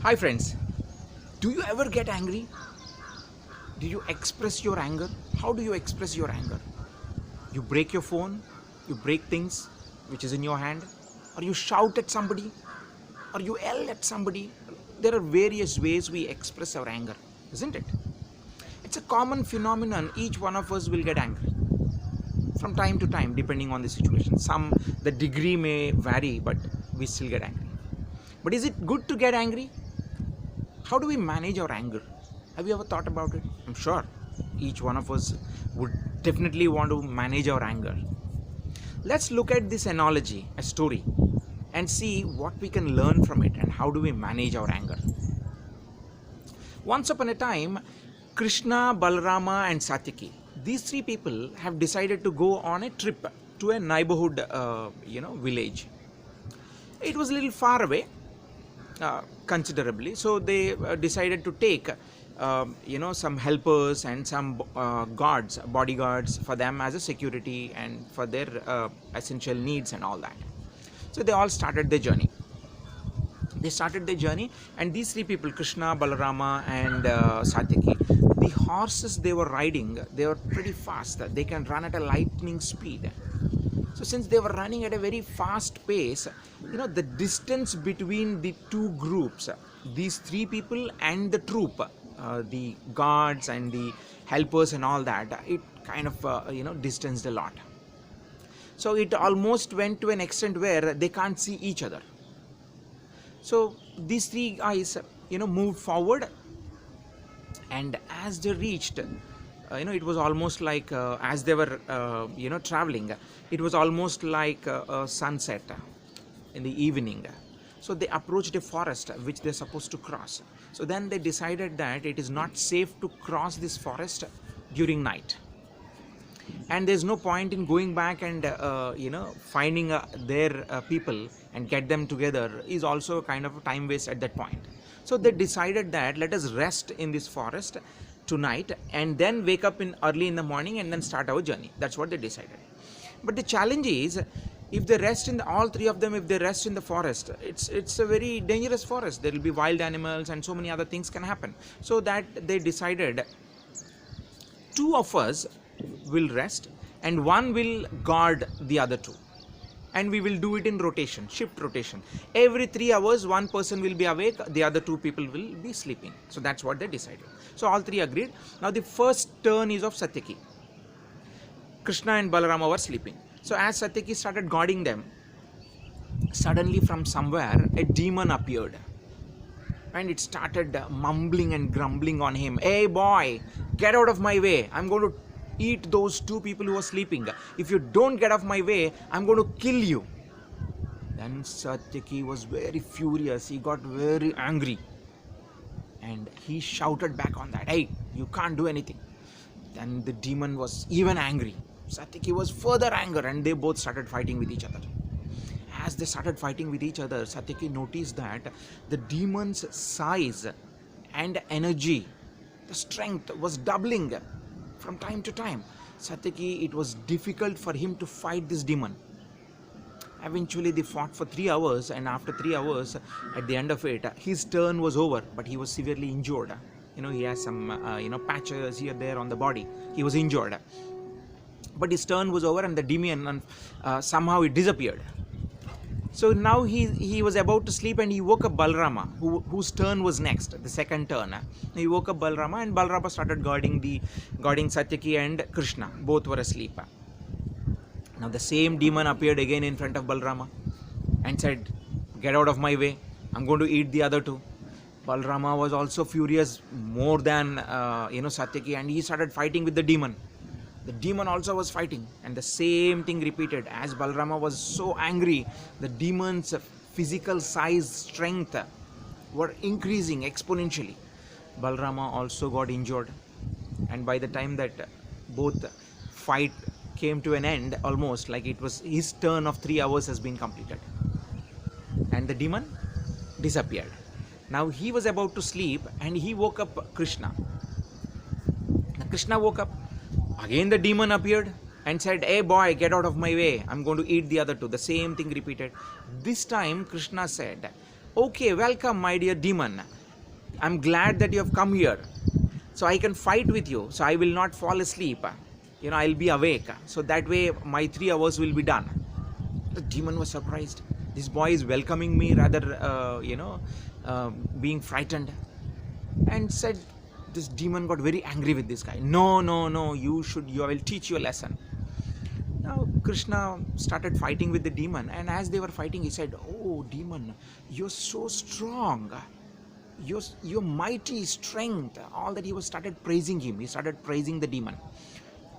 Hi friends, do you ever get angry? Do you express your anger? How do you express your anger? You break your phone, you break things which is in your hand, or you shout at somebody, or you yell at somebody. There are various ways we express our anger, isn't it? It's a common phenomenon. Each one of us will get angry from time to time depending on the situation. The degree may vary, but we still get angry. But is it good to get angry? How do we manage our anger? Have you ever thought about it? I'm sure each one of us would definitely want to manage our anger. Let's look at this analogy, a story, and see what we can learn from it and how do we manage our anger. Once upon a time, Krishna, Balarama, and Satyaki, these three people have decided to go on a trip to a neighborhood, village. It was a little far away, considerably, so they decided to take some helpers and some bodyguards for them as a security and for their essential needs and all that. So they all started their journey. And these three people, Krishna, Balarama, and Satyaki, the horses they were riding, they were pretty fast. They can run at a lightning speed. So since they were running at a very fast pace, the distance between the two groups, these three people and the troop, the guards and the helpers and all that, it kind of distanced a lot. So it almost went to an extent where they can't see each other. So these three guys moved forward, and as they reached, it was almost like as they were traveling, it was almost like a sunset in the evening. So they approached a forest which they're supposed to cross. So then they decided that it is not safe to cross this forest during night, and there's no point in going back and finding their people and get them together is also kind of a time waste at that point. So they decided that let us rest in this forest tonight and then wake up in early in the morning and then start our journey. That's what they decided. But the challenge is, if they rest in all three of them, if they rest in the forest, it's a very dangerous forest. There will be wild animals and so many other things can happen. So that they decided, two of us will rest and one will guard the other two, and we will do it in rotation, shift rotation. Every 3 hours one person will be awake, the other two people will be sleeping. So that's what they decided. So all three agreed. Now the first turn is of Satyaki. Krishna and Balarama were sleeping. So as Satyaki started guarding them, suddenly from somewhere a demon appeared, and it started mumbling and grumbling on him. Hey boy, get out of my way. I'm going to eat those two people who are sleeping. If you don't get off my way, I'm going to kill you. Then Satyaki was very furious. He got very angry and he shouted back on that. Hey, you can't do anything. Then the demon was even angry. Satyaki was further angry, and they both started fighting with each other. As they started fighting with each other, Satyaki noticed that the demon's size and energy, the strength was doubling from time to time. Satyaki, it was difficult for him to fight this demon. Eventually they fought for 3 hours, and after 3 hours, at the end of it, his turn was over, but he was severely injured. He has some patches here there on the body. He was injured, but his turn was over, and the demon somehow it disappeared. So now he was about to sleep, and he woke up Balarama, whose turn was next, the second turn. He woke up Balarama, and Balarama started guarding Satyaki and Krishna. Both were asleep. Now the same demon appeared again in front of Balarama and said, get out of my way. I'm going to eat the other two. Balarama was also furious more than Satyaki, and he started fighting with the demon. The demon also was fighting, and the same thing repeated. As Balarama was so angry, the demon's physical size, strength were increasing exponentially. Balarama also got injured, and by the time that both fight came to an end, almost like it was his turn of 3 hours has been completed, and the demon disappeared. Now he was about to sleep, and he woke up Krishna. Now Krishna woke up. Again the demon appeared and said, hey boy, get out of my way. I'm going to eat the other two. The same thing repeated. This time Krishna said, Okay, welcome, my dear demon. I'm glad that you have come here. So I can fight with you. So I will not fall asleep. I'll be awake. So that way my 3 hours will be done. The demon was surprised. This boy is welcoming me rather, being frightened. And said, this demon got very angry with this guy. No, no, no, I will teach you a lesson. Now Krishna started fighting with the demon, and as they were fighting, he said, "Oh, demon, you're so strong. Your mighty strength." All that he was started praising him. He started praising the demon.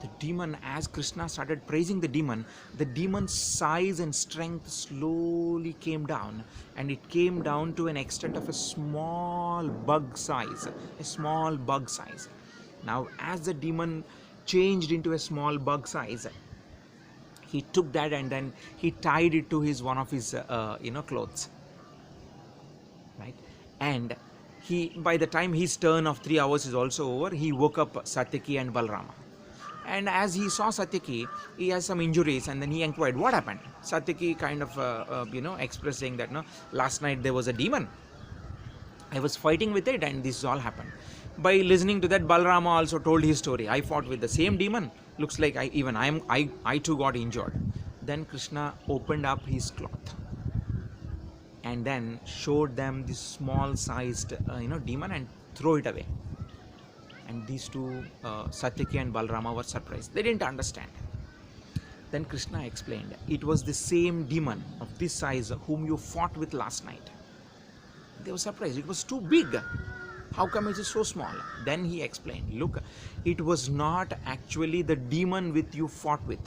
The demon, as Krishna started praising the demon's size and strength slowly came down, and it came down to an extent of a small bug size. A small bug size. Now, as the demon changed into a small bug size, he took that and then he tied it to one of his clothes, right? And by the time his turn of 3 hours is also over, he woke up Satyaki and Balrama. And as he saw Satyaki, he has some injuries, and then he inquired, what happened? Satyaki kind of expressed, saying that, no, last night there was a demon. I was fighting with it, and this all happened. By listening to that, Balrama also told his story. I fought with the same demon. Looks like I too got injured. Then Krishna opened up his cloth and then showed them this small sized demon and throw it away. And these two, Satyaki and Balrama, were surprised. They didn't understand. Then Krishna explained, it was the same demon of this size whom you fought with last night. They were surprised. It was too big. How come it is so small? Then he explained, look, it was not actually the demon which you fought with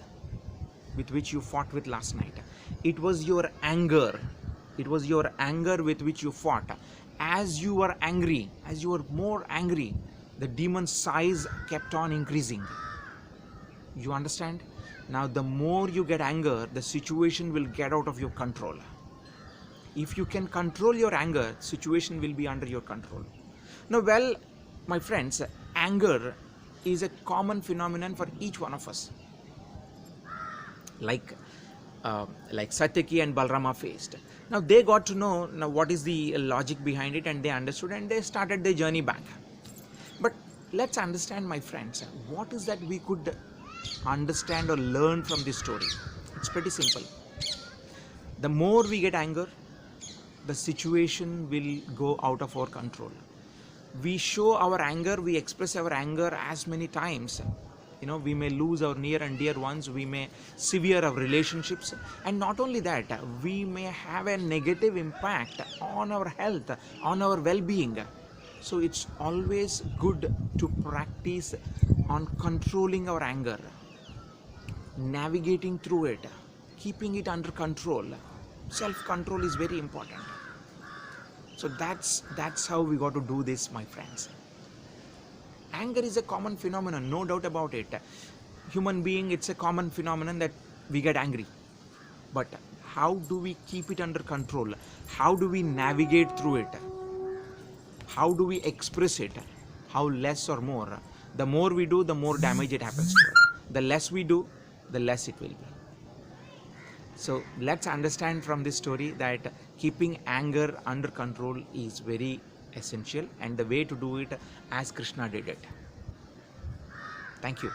last night. It was your anger. It was your anger with which you fought. As you were more angry, the demon's size kept on increasing. You understand? Now, the more you get anger, the situation will get out of your control. If you can control your anger, situation will be under your control. Now, well, my friends, anger is a common phenomenon for each one of us. Like Satyaki and Balrama faced. Now, they got to know what is the logic behind it, and they understood, and they started their journey back. But let's understand, my friends, what is that we could understand or learn from this story? It's pretty simple. The more we get anger, the situation will go out of our control. We show our anger, we express our anger as many times. We may lose our near and dear ones, we may sever our relationships, and not only that, we may have a negative impact on our health, on our well-being. So it's always good to practice on controlling our anger, navigating through it, keeping it under control. Self-control is very important. So that's how we got to do this, my friends. Anger is a common phenomenon, no doubt about it. Human being, it's a common phenomenon that we get angry. But how do we keep it under control? How do we navigate through it? How do we express it? How less or more? The more we do, the more damage it happens to us. The less we do, the less it will be. So let's understand from this story that keeping anger under control is very essential, and the way to do it as Krishna did it. Thank you.